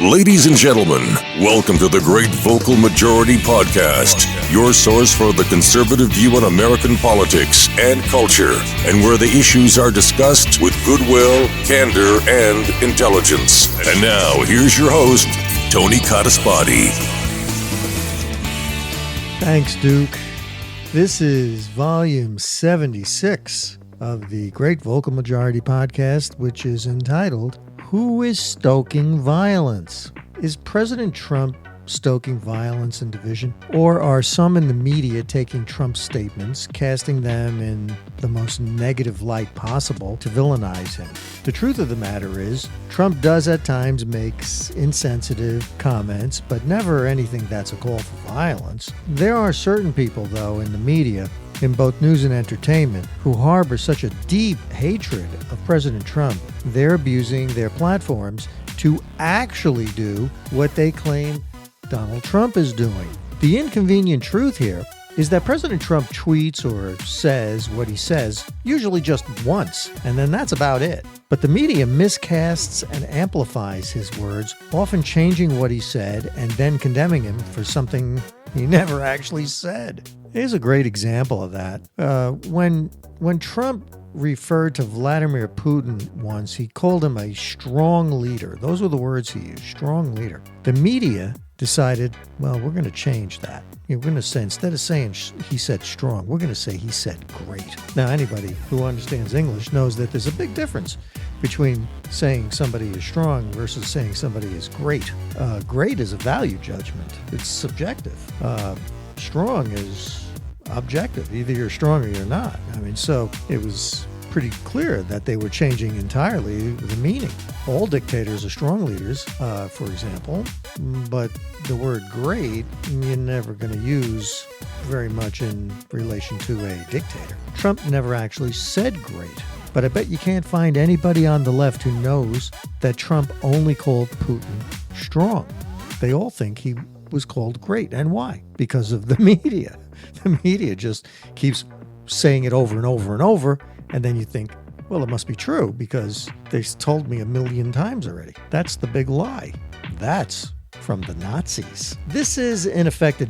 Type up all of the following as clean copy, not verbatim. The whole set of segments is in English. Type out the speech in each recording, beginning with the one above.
Ladies and gentlemen, welcome to the Great Vocal Majority Podcast, your source for the conservative view on American politics and culture, and where the issues are discussed with goodwill, candor, and intelligence. And now, here's your host, Tony Cottaspati. Thanks, Duke. This is volume 76 of the Great Vocal Majority Podcast, which is entitled, Who is Stoking Violence? Is President Trump stoking violence and division? Or are some in the media taking Trump's statements, casting them in the most negative light possible to villainize him? The truth of the matter is, Trump does at times make insensitive comments, but never anything that's a call for violence. There are certain people, though, in the media, in both news and entertainment, who harbor such a deep hatred of President Trump, they're abusing their platforms to actually do what they claim Donald Trump is doing. The inconvenient truth here is that President Trump tweets or says what he says, usually just once, and then that's about it. But the media miscasts and amplifies his words, often changing what he said and then condemning him for something he never actually said. Here's a great example of that. When Trump referred to Vladimir Putin once, he called him a strong leader. Those were the words he used, strong leader. The media decided, well, we're going to change that. We're going to say, instead of saying he said strong, we're going to say he said great. Now, anybody who understands English knows that there's a big difference between saying somebody is strong versus saying somebody is great. Great is a value judgment. It's subjective. Strong is objective. Either you're strong or you're not. So it was pretty clear that they were changing entirely the meaning. All dictators are strong leaders, for example, but the word great, you're never going to use very much in relation to a dictator. Trump never actually said great, but I bet you can't find anybody on the left who knows that Trump only called Putin strong. They all think he was called great. And why? Because of the media. The media just keeps saying it over and over and over, and then you think, well, it must be true because they told me 1,000,000 times already. That's the big lie. That's from the Nazis. This is, in effect,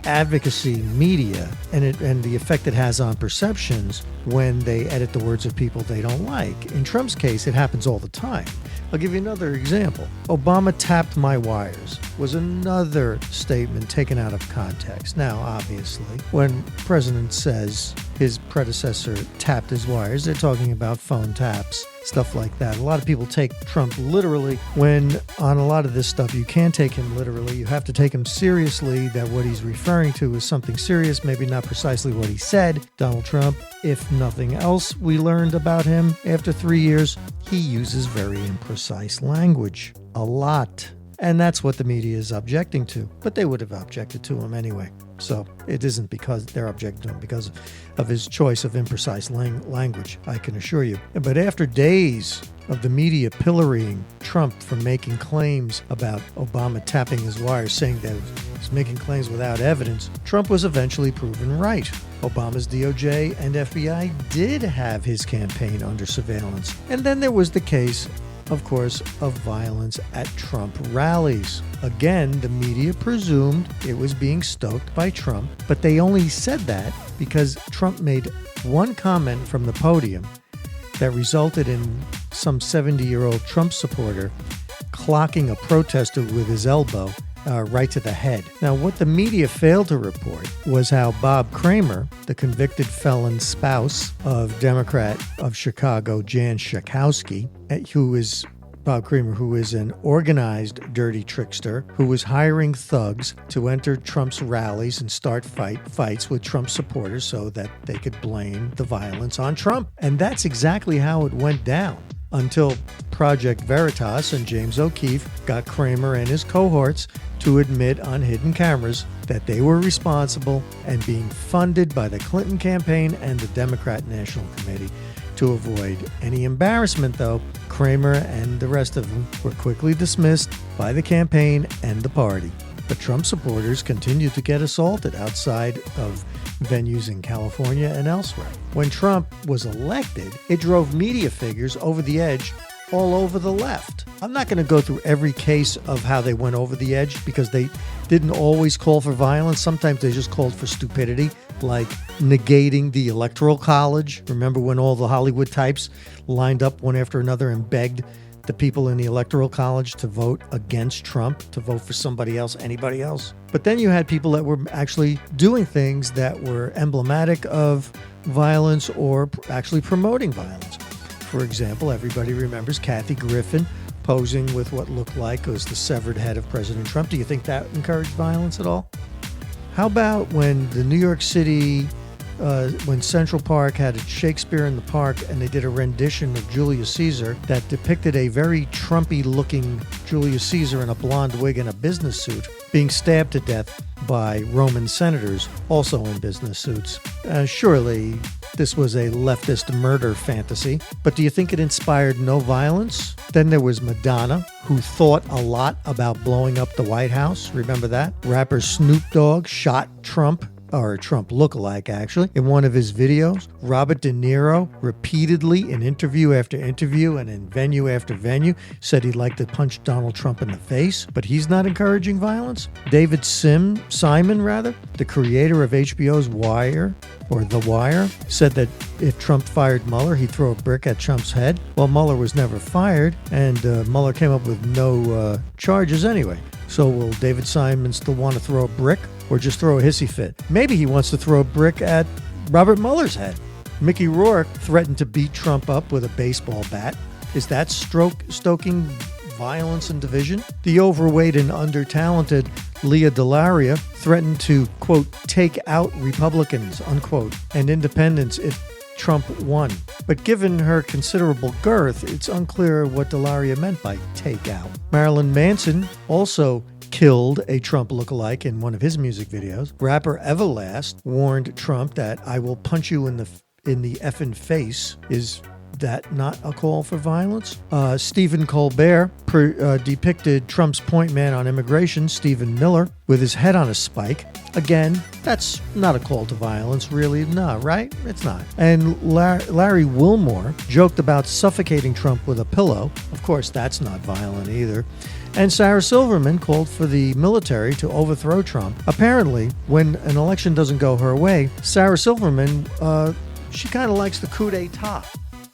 advocacy media and the effect it has on perceptions when they edit the words of people they don't like. In Trump's case, it happens all the time. I'll give you another example. Obama tapped my wires was another statement taken out of context. Now, obviously, when the president says his predecessor tapped his wires, they're talking about phone taps, stuff like that. A lot of people take Trump literally when on a lot of this stuff you can't take him literally. You have to take him seriously, that what he's referring to is something serious, maybe not precisely what he said. Donald Trump, if nothing else we learned about him after 3 years, he uses very imprecise language. A lot. And that's what the media is objecting to. But they would have objected to him anyway. So it isn't because they're objecting to him because of his choice of imprecise language, I can assure you. But after days of the media pillorying Trump for making claims about Obama tapping his wires, saying that he's making claims without evidence, Trump was eventually proven right. Obama's DOJ and FBI did have his campaign under surveillance. And then there was the case, of course, of violence at Trump rallies. Again, the media presumed it was being stoked by Trump, but they only said that because Trump made one comment from the podium that resulted in some 70-year-old Trump supporter clocking a protester with his elbow right to the head. Now, what the media failed to report was how Bob Kramer, the convicted felon spouse of Democrat of Chicago, Jan Schakowsky, who is Bob Kramer, who is an organized dirty trickster who was hiring thugs to enter Trump's rallies and start fights with Trump supporters so that they could blame the violence on Trump. And that's exactly how it went down until Project Veritas and James O'Keefe got Kramer and his cohorts to admit on hidden cameras that they were responsible and being funded by the Clinton campaign and the Democrat National Committee. To avoid any embarrassment, though, Kramer and the rest of them were quickly dismissed by the campaign and the party. But Trump supporters continued to get assaulted outside of venues in California and elsewhere. When Trump was elected, it drove media figures over the edge all over the left. I'm not going to go through every case of how they went over the edge because they didn't always call for violence. Sometimes they just called for stupidity, like negating the Electoral College. Remember when all the Hollywood types lined up one after another and begged the people in the Electoral College to vote against Trump, to vote for somebody else, anybody else? But then you had people that were actually doing things that were emblematic of violence or actually promoting violence. For example, everybody remembers Kathy Griffin posing with what looked like was the severed head of President Trump. Do you think that encouraged violence at all? How about when the New York City, when Central Park had a Shakespeare in the Park and they did a rendition of Julius Caesar that depicted a very Trumpy-looking Julius Caesar in a blonde wig and a business suit being stabbed to death by Roman senators, also in business suits. Surely this was a leftist murder fantasy, but do you think it inspired no violence? Then there was Madonna, who thought a lot about blowing up the White House. Remember that? Rapper Snoop Dogg shot Trump, or a Trump lookalike actually, in one of his videos. Robert De Niro repeatedly in interview after interview and in venue after venue said he'd like to punch Donald Trump in the face, but he's not encouraging violence. David Simon, the creator of HBO's Wire, or The Wire, said that if Trump fired Mueller, he'd throw a brick at Trump's head. Well, Mueller was never fired, and Mueller came up with no charges anyway. So will David Simon still want to throw a brick or just throw a hissy fit? Maybe he wants to throw a brick at Robert Mueller's head. Mickey Rourke threatened to beat Trump up with a baseball bat. Is that stoking violence and division? The overweight and under-talented Leah Delaria threatened to, quote, take out Republicans, unquote, and independents if Trump won. But given her considerable girth, it's unclear what Delaria meant by take out. Marilyn Manson also killed a Trump lookalike in one of his music videos. Rapper Everlast warned Trump that I will punch you in the effing face. Is that not a call for violence? Stephen Colbert depicted Trump's point man on immigration, Stephen Miller, with his head on a spike. Again, that's not a call to violence, really. No, right? It's not. And Larry Wilmore joked about suffocating Trump with a pillow. Of course, that's not violent either. And Sarah Silverman called for the military to overthrow Trump. Apparently, when an election doesn't go her way, Sarah Silverman, she kind of likes the coup d'etat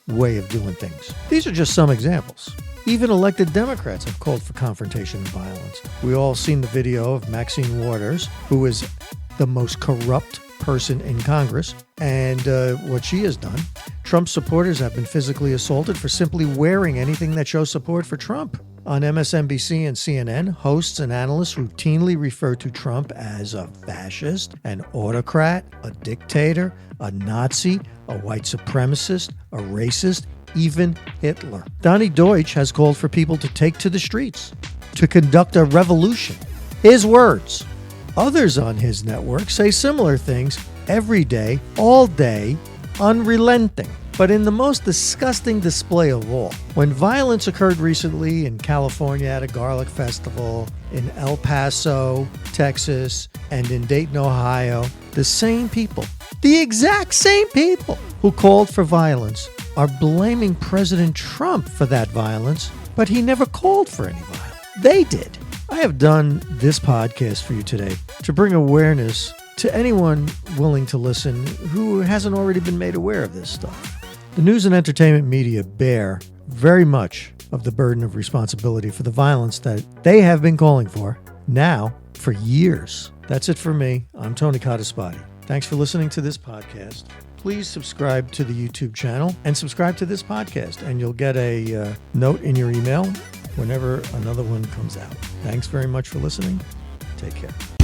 way of doing things. These are just some examples. Even elected Democrats have called for confrontation and violence. We all seen the video of Maxine Waters, who is the most corrupt person in Congress, and what she has done. Trump supporters have been physically assaulted for simply wearing anything that shows support for Trump. On MSNBC and CNN, hosts and analysts routinely refer to Trump as a fascist, an autocrat, a dictator, a Nazi, a white supremacist, a racist, even Hitler. Donnie Deutsch has called for people to take to the streets, to conduct a revolution. His words. Others on his network say similar things every day, all day, unrelenting. But in the most disgusting display of all, when violence occurred recently in California at a garlic festival, in El Paso, Texas, and in Dayton, Ohio, the same people, the exact same people who called for violence are blaming President Trump for that violence, but he never called for any violence. They did. I have done this podcast for you today to bring awareness to anyone willing to listen who hasn't already been made aware of this stuff. The news and entertainment media bear very much of the burden of responsibility for the violence that they have been calling for now for years. That's it for me. I'm Tony Codispati. Thanks for listening to this podcast. Please subscribe to the YouTube channel and subscribe to this podcast, and you'll get a note in your email whenever another one comes out. Thanks very much for listening. Take care.